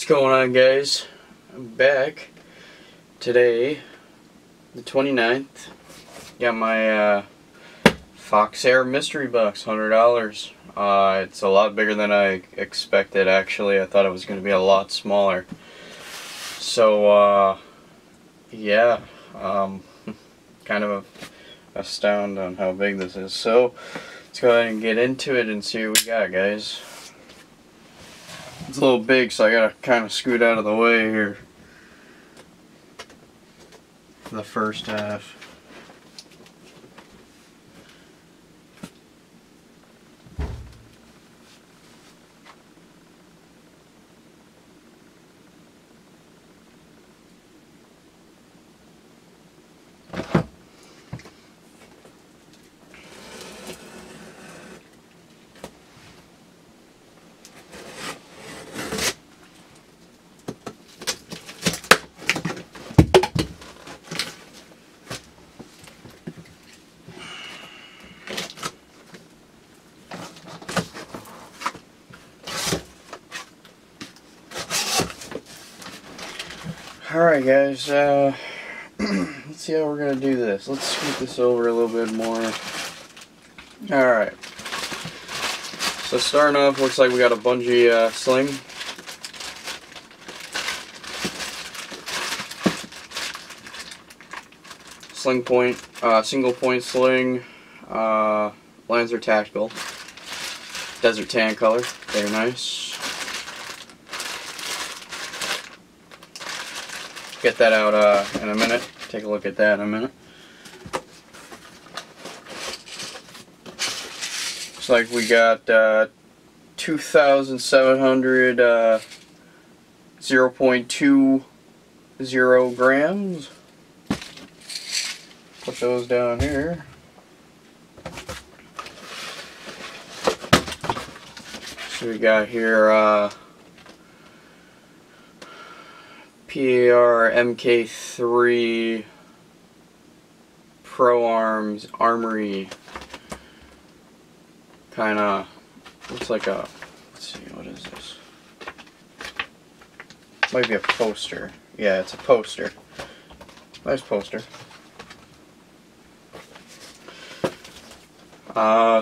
What's going on, guys? I'm back today, the 29th. Got my FoxAirsoft Mystery Box, $100. It's a lot bigger than I expected, actually. I thought it was going to be a lot smaller. So, yeah, kind of astounded on how big this is. So, let's go ahead and get into it and see what we got, guys. It's a little big, so I gotta kind of scoot out of the way here for the first half. Alright, guys, let's see how we're going to do this. Let's scoot this over a little bit more. Alright. So starting off, looks like we got a bungee sling. Sling point, single point sling, Lancer Tactical. Desert tan color, very nice. Get that out in a minute. Take a look at that in a minute. Looks like we got 2,700 0.20 grams. Put those down here. So we got here PAR MK3 Pro Arms Armory, kinda looks like a, let's see, what is this? Might be a poster. Yeah, it's a poster. Nice poster.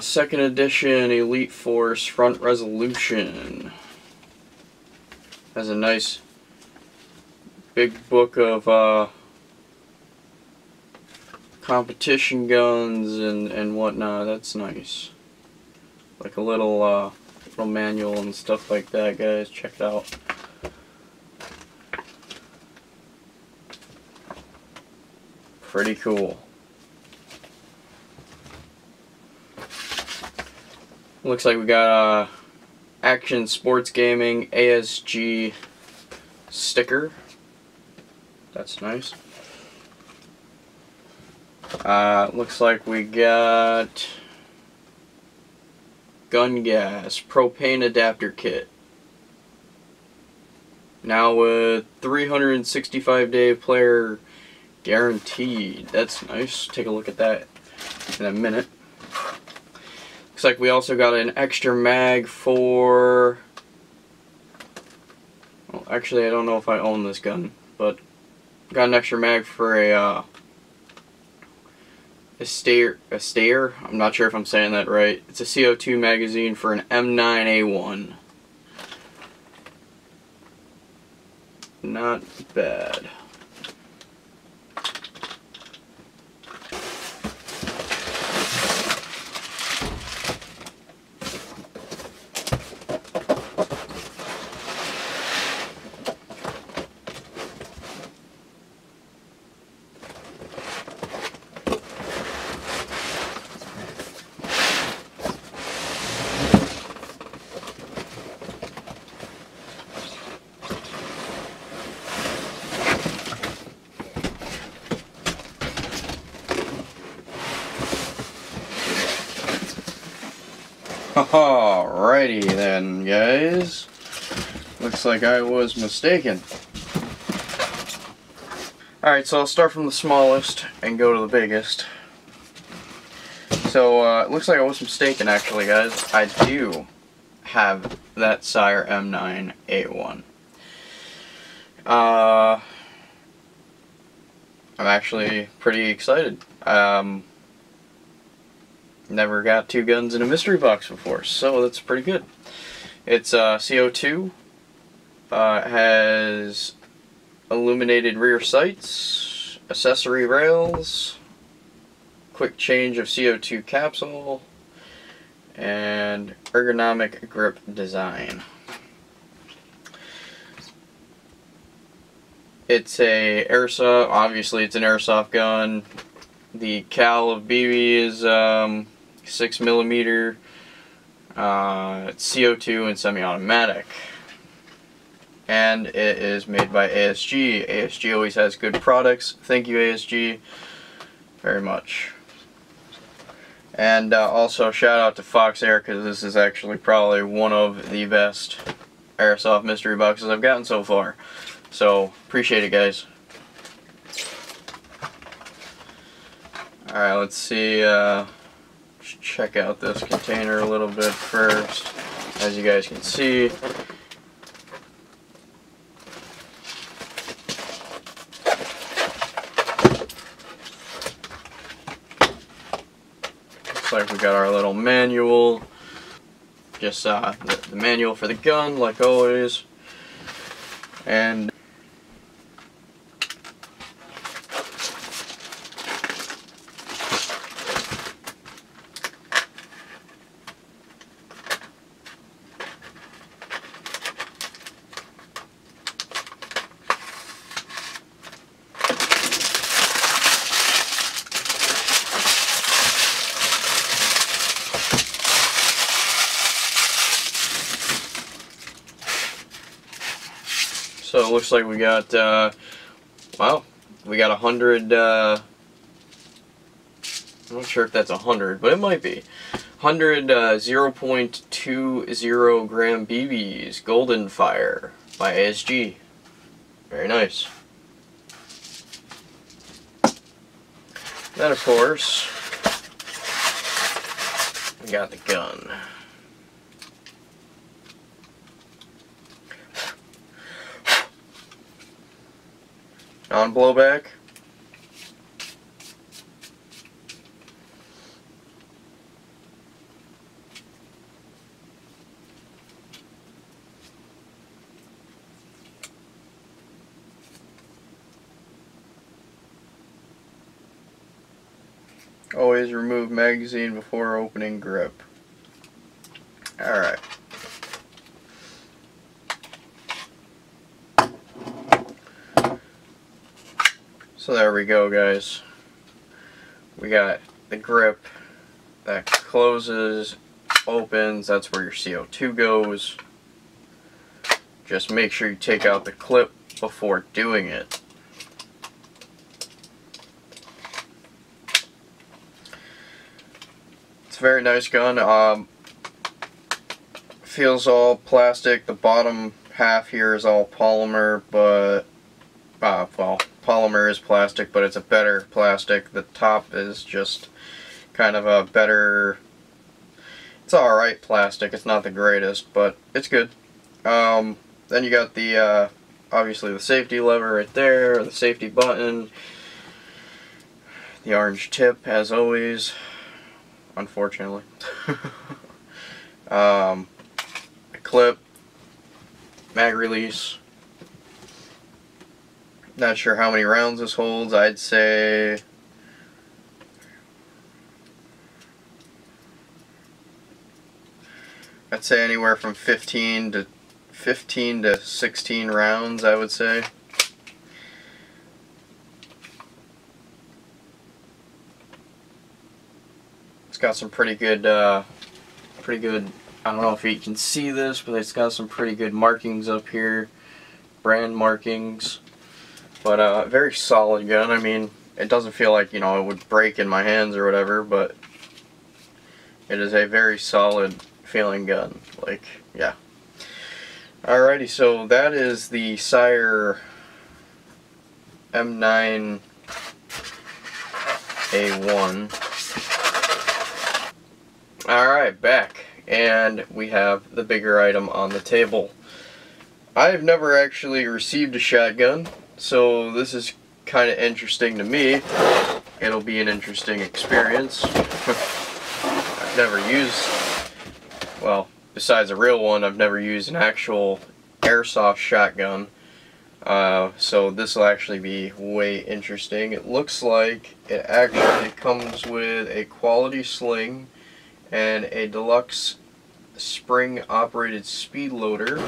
Second edition Elite Force Front Resolution. Has a nice big book of competition guns and whatnot. That's nice. Like a little manual and stuff like that, guys. Check it out. Pretty cool. Looks like we got Action Sports Gaming ASG sticker. That's nice. Looks like we got gun gas propane adapter kit. Now with 365-day player guaranteed. That's nice. Take a look at that in a minute. Looks like we also got an extra mag for, well, actually I don't know if I own this gun, but got an extra mag for a stayer. I'm not sure if I'm saying that right. It's a CO2 magazine for an M9A1. Not bad. Alrighty then, guys. Looks like I was mistaken. Alright, so I'll start from the smallest and go to the biggest. So, it looks like I was mistaken, actually, guys. I do have that Sire M9A1. I'm actually pretty excited. Never got two guns in a mystery box before, so that's pretty good. It's CO2, has illuminated rear sights, accessory rails, quick change of CO2 capsule, and ergonomic grip design. It's a airsoft, obviously it's an airsoft gun. The cal of BB is 6mm. It's CO2 and semi-automatic. And it is made by ASG. ASG always has good products. Thank you, ASG, very much. And also shout out to FoxAir, because this is actually probably one of the best airsoft mystery boxes I've gotten so far. So, appreciate it, guys. Alright, let's see, just check out this container a little bit first. As you guys can see, looks like we got our little manual. Just the manual for the gun, like always. And so it looks like we got, wow, we got 100, I'm not sure if that's 100, but it might be. 100 0.20 gram BBs, Golden Fire by ASG. Very nice. Then, of course, we got the gun. Non-blowback. Always remove magazine before opening grip. Alright. So there we go, guys. We got the grip that closes, opens, that's where your CO2 goes. Just make sure you take out the clip before doing it. It's a very nice gun. Feels all plastic. The bottom half here is all polymer, but well, polymer is plastic, but it's a better plastic. The top is just kind of a better, it's alright plastic. It's not the greatest, but it's good. Then you got the, obviously the safety lever right there, the safety button, the orange tip as always, unfortunately. A clip, mag release. Not sure how many rounds this holds. I'd say anywhere from 15 to 16 rounds, I would say. It's got some pretty good, I don't know if you can see this, but it's got some pretty good markings up here, brand markings. But very solid gun. I mean, it doesn't feel like, you know, it would break in my hands or whatever, but it is a very solid feeling gun. Like, yeah. Alrighty, so that is the Sire M9A1. Alright, back. And we have the bigger item on the table. I've never actually received a shotgun, so this is kind of interesting to me. It'll be an interesting experience. I've never used, well, besides a real one, I've never used an actual airsoft shotgun. So this will actually be way interesting. It looks like it actually comes with a quality sling and a deluxe spring operated speed loader.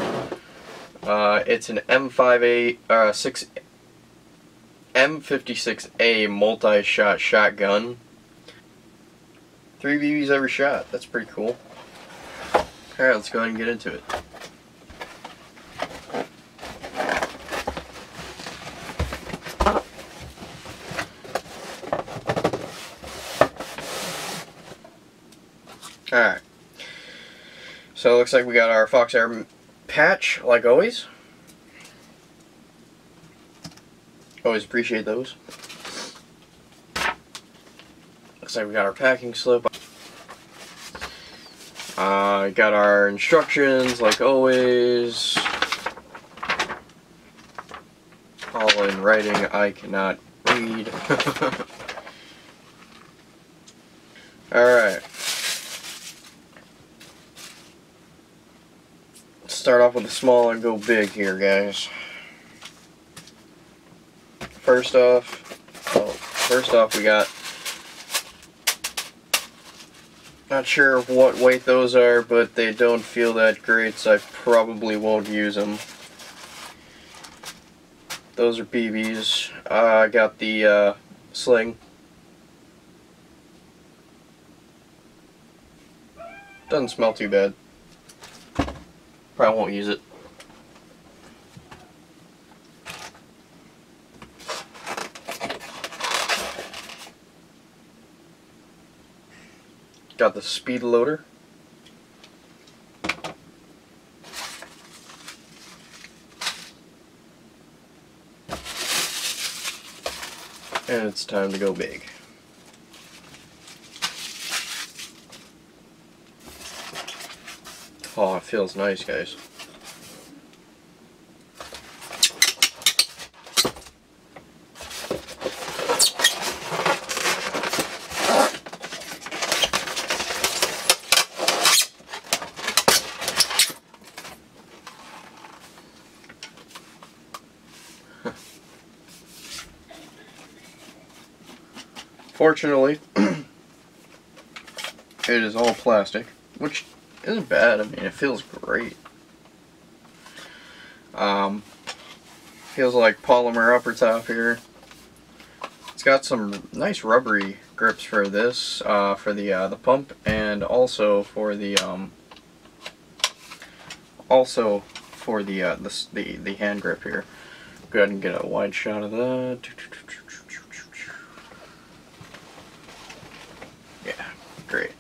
It's an M56A multi-shot shotgun. 3 BBs every shot. That's pretty cool. Alright, let's go ahead and get into it. Alright. So it looks like we got our FoxAir patch, like always. Always appreciate those. Looks like we got our packing slip. Got our instructions, like always. All in writing, I cannot read. Alright. Let's start off with the small and go big here, guys. First off, we got, not sure what weight those are, but they don't feel that great, so I probably won't use them. Those are BBs. I got the sling. Doesn't smell too bad. Probably won't use it. Got the speed loader. And it's time to go big. Oh, it feels nice, guys. Fortunately, it is all plastic, which isn't bad. I mean, it feels great. Feels like polymer upper top here. It's got some nice rubbery grips for this, for the pump, and also for the the hand grip here. Go ahead and get a wide shot of that. Yeah, great.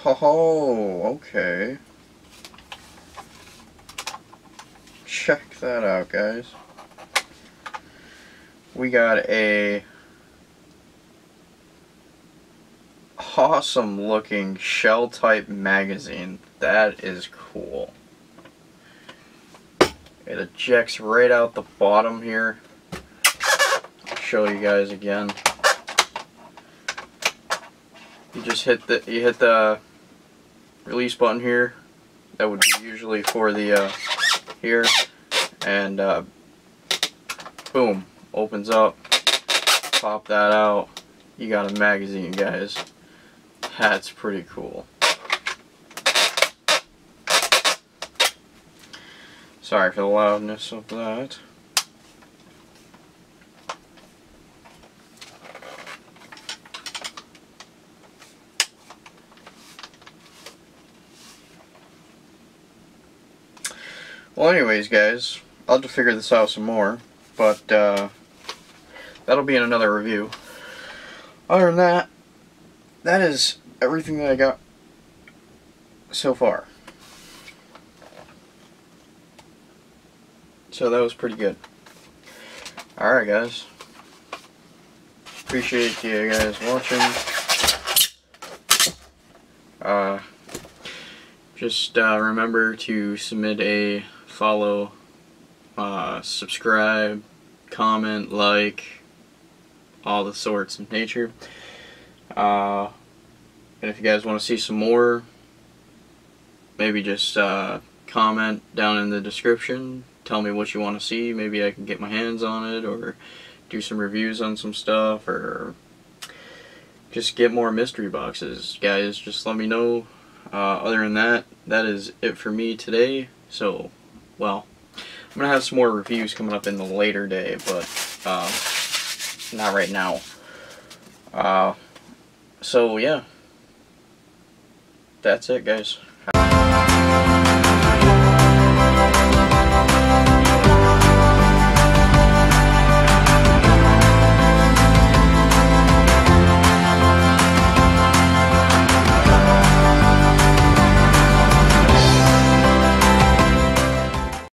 Oh, okay. Check that out, guys. We got a awesome looking shell type magazine. That is cool. It ejects right out the bottom here. I'll show you guys again. You just hit the release button here. That would be usually for the here, and boom, opens up. Pop that out. You got a magazine, guys. That's pretty cool. Sorry for the loudness of that. Well, anyways, guys, I'll have to figure this out some more, but that'll be in another review. Other than that, that is everything that I got so far. So that was pretty good. Alright, guys. appreciate you guys watching. Just remember to submit a follow, subscribe, comment, like, all the sorts of nature. And if you guys want to see some more, maybe just comment down in the description. Tell me what you want to see. Maybe I can get my hands on it, or do some reviews on some stuff, or just get more mystery boxes. Guys, just let me know. Other than that, that is it for me today. So, well, I'm going to have some more reviews coming up in the later day, but not right now. So, yeah. That's it, guys.